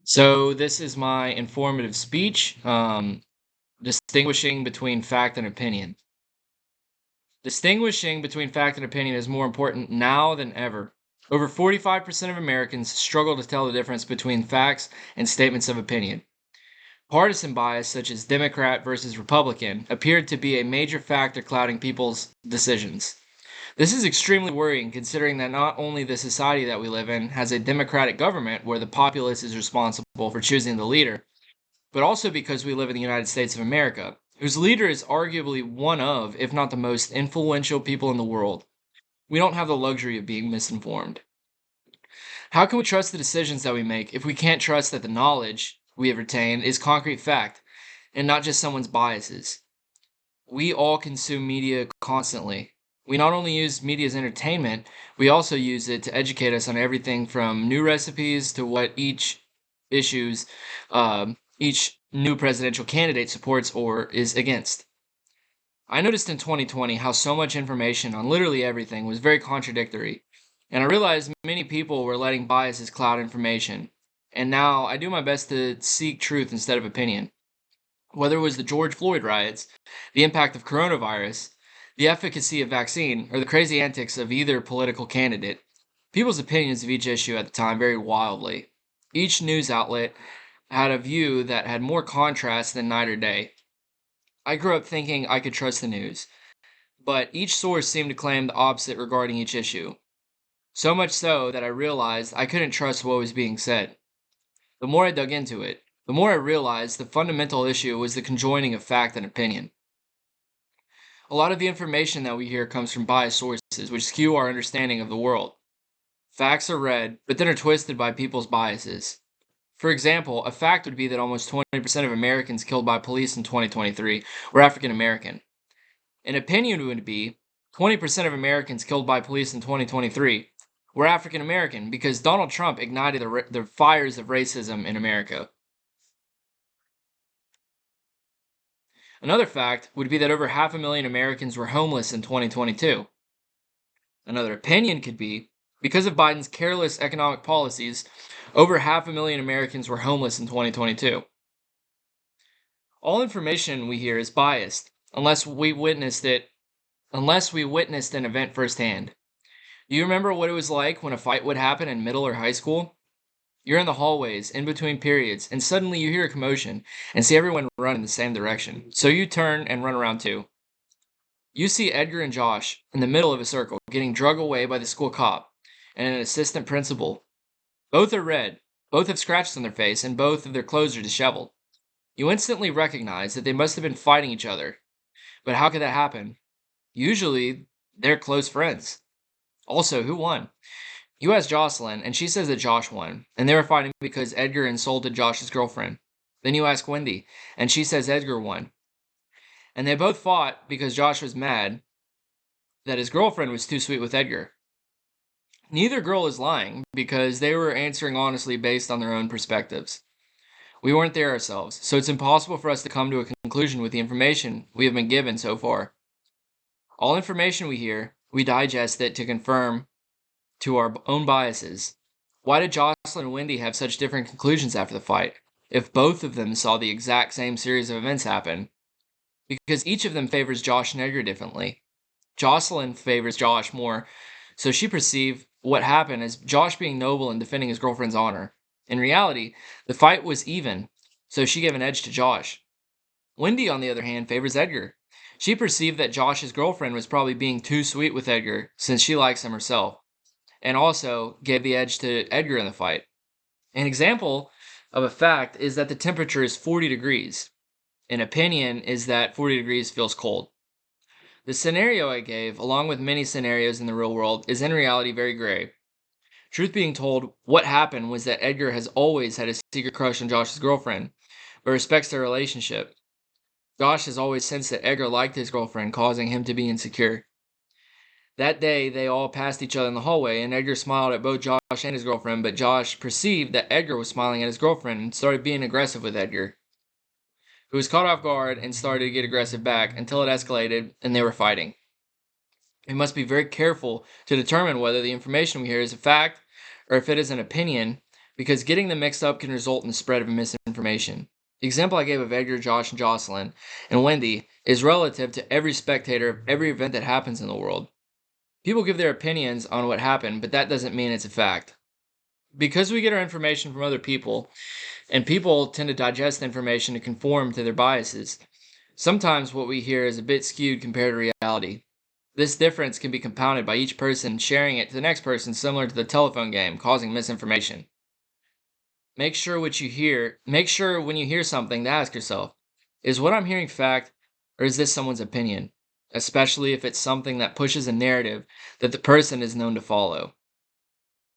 So this is my informative speech, distinguishing between fact and opinion. Distinguishing between fact and opinion is more important now than ever. Over 45% of Americans struggle to tell the difference between facts and statements of opinion. Partisan bias, such as Democrat versus Republican, appeared to be a major factor clouding people's decisions. This is extremely worrying considering that not only the society that we live in has a democratic government where the populace is responsible for choosing the leader, but also because we live in the United States of America, whose leader is arguably one of, if not the most influential people in the world. We don't have the luxury of being misinformed. How can we trust the decisions that we make if we can't trust that the knowledge we have retained is concrete fact and not just someone's biases? We all consume media constantly. We not only use media as entertainment, we also use it to educate us on everything from new recipes to what issues each new presidential candidate supports or is against. I noticed in 2020 how so much information on literally everything was very contradictory, and I realized many people were letting biases cloud information. And now I do my best to seek truth instead of opinion. Whether it was the George Floyd riots, the impact of coronavirus, the efficacy of vaccine, or the crazy antics of either political candidate, people's opinions of each issue at the time varied wildly. Each news outlet had a view that had more contrast than night or day. I grew up thinking I could trust the news, but each source seemed to claim the opposite regarding each issue. So much so that I realized I couldn't trust what was being said. The more I dug into it, the more I realized the fundamental issue was the conjoining of fact and opinion. A lot of the information that we hear comes from biased sources, which skew our understanding of the world. Facts are read, but then are twisted by people's biases. For example, a fact would be that almost 20% of Americans killed by police in 2023 were African American. An opinion would be 20% of Americans killed by police in 2023 were African American because Donald Trump ignited the fires of racism in America. Another fact would be that over 500,000 Americans were homeless in 2022. Another opinion could be because of Biden's careless economic policies, over 500,000 Americans were homeless in 2022. All information we hear is biased unless we witnessed an event firsthand. Do you remember what it was like when a fight would happen in middle or high school? You're in the hallways, in between periods, and suddenly you hear a commotion and see everyone run in the same direction. So you turn and run around too. You see Edgar and Josh in the middle of a circle getting drug away by the school cop and an assistant principal. Both are red, both have scratches on their face, and both of their clothes are disheveled. You instantly recognize that they must have been fighting each other. But how could that happen? Usually, they're close friends. Also, who won? You ask Jocelyn, and she says that Josh won, and they were fighting because Edgar insulted Josh's girlfriend. Then you ask Wendy, and she says Edgar won. And they both fought because Josh was mad that his girlfriend was too sweet with Edgar. Neither girl is lying because they were answering honestly based on their own perspectives. We weren't there ourselves, so it's impossible for us to come to a conclusion with the information we have been given so far. All information we hear, we digest it to confirm to our own biases. Why did Jocelyn and Wendy have such different conclusions after the fight, if both of them saw the exact same series of events happen? Because each of them favors Josh and Edgar differently. Jocelyn favors Josh more, so she perceived what happened as Josh being noble and defending his girlfriend's honor. In reality, the fight was even, so she gave an edge to Josh. Wendy, on the other hand, favors Edgar. She perceived that Josh's girlfriend was probably being too sweet with Edgar since she likes him herself, and also gave the edge to Edgar in the fight. An example of a fact is that the temperature is 40 degrees. An opinion is that 40 degrees feels cold. The scenario I gave, along with many scenarios in the real world, is in reality very gray. Truth being told, what happened was that Edgar has always had a secret crush on Josh's girlfriend, but respects their relationship. Josh has always sensed that Edgar liked his girlfriend, causing him to be insecure. That day, they all passed each other in the hallway, and Edgar smiled at both Josh and his girlfriend, but Josh perceived that Edgar was smiling at his girlfriend and started being aggressive with Edgar, who was caught off guard and started to get aggressive back until it escalated and they were fighting. We must be very careful to determine whether the information we hear is a fact or if it is an opinion because getting them mixed up can result in the spread of misinformation. The example I gave of Edgar, Josh, and Jocelyn, and Wendy is relative to every spectator of every event that happens in the world. People give their opinions on what happened, but that doesn't mean it's a fact. Because we get our information from other people, and people tend to digest information to conform to their biases, sometimes what we hear is a bit skewed compared to reality. This difference can be compounded by each person sharing it to the next person, similar to the telephone game, causing misinformation. Make sure when you hear something to ask yourself, is what I'm hearing fact or is this someone's opinion? Especially if it's something that pushes a narrative that the person is known to follow.